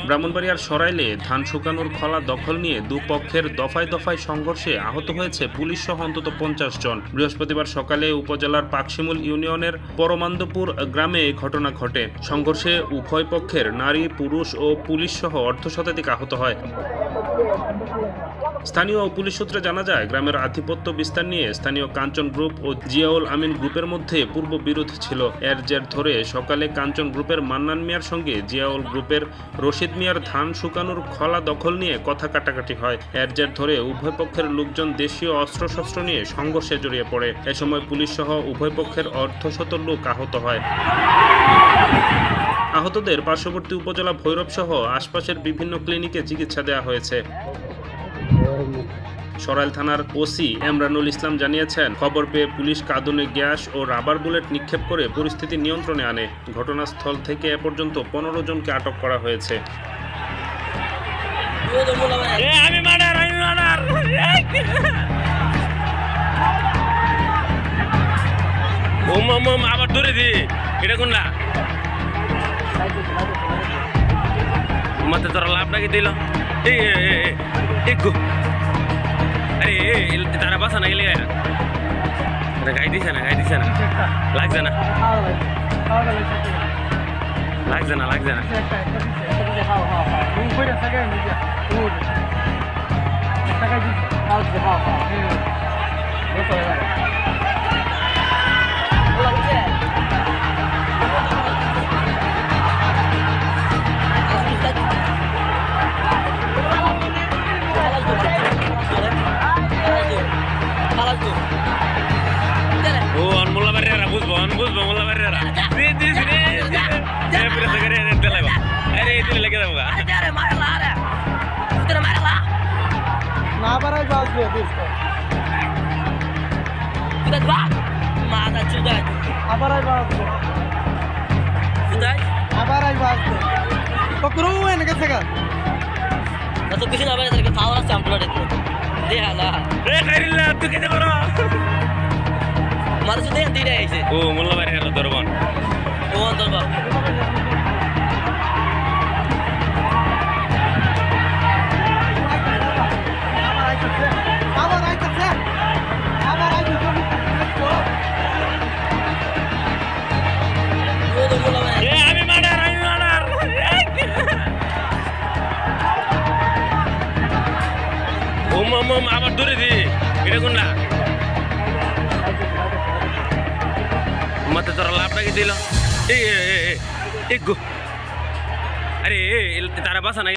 ব্রাহ্মণবাড়িয়ার সরাইলে ধান শুকানোর খলা দখল নিয়ে দুপক্ষের দফায় দফায় সংঘর্ষে আহত হয়েছে পুলিশ সহ অন্তত 50 জন। বৃহস্পতিবার সকালে উপজেলার পাকশিমুল ইউনিয়নের পরমান্দপুর গ্রামে এই ঘটনা ঘটে। সংঘর্ষে উভয় পক্ষের নারী, পুরুষ ও পুলিশ সহ অর্ধশতাধিক আহত হয়। স্থানীয় পুলিশ সূত্রে জানা যায়, গ্রামের আধিপত্য বিস্তার নিয়ে স্থানীয় কাঞ্চন গ্রুপ ও জিয়াউল আমিন গ্রুপের মধ্যে পূর্ব বিরোধ ছিল। এর জের ধরে সকালে কাঞ্চন গ্রুপের মান্নান মিয়ার সঙ্গে জিয়াউল গ্রুপের রশিদ মিয়ার ধান শুকানোর খলা দখল নিয়ে কথা কাটাকাটি হয়। এর জের ধরে উভয় পক্ষের লোকজন দেশীয় অস্ত্রশস্ত্র নিয়ে সংঘর্ষে জড়িয়ে পড়ে। এ সময় পুলিশ সহ উভয় পক্ষের অর্ধশত লোক আহত হয়। আহতদের পার্শ্ববর্তী উপজেলা ভৈরব সহ আশপাশের বিভিন্ন ক্লিনিকে চিকিৎসা দেওয়া হয়েছে। সরাইল থানার ওসি এমরানুল ইসলাম জানিয়েছেন, খবর পেয়ে পুলিশ কাঁদুনে গ্যাস ও রাবার বুলেট নিক্ষেপ করে পরিস্থিতি নিয়ন্ত্রণে আনে। ঘটনাস্থল থেকে এ পর্যন্ত 15 জনকে আটক করা হয়েছে। আবার ধরে দি এটা কোন না মাথা তোরা লাভ নাকি দিল আরে তারা বাসা না গেলে গাই দিছে না লাগছে না বুঝবো মোল্লা বাড়িরা ও মোল্লা বাড়িরা দরবান ও দরবার আবার দূরে দি এটা কোন না মাথা তোরা লাভ নাকি দিল আরে তারা বাসা না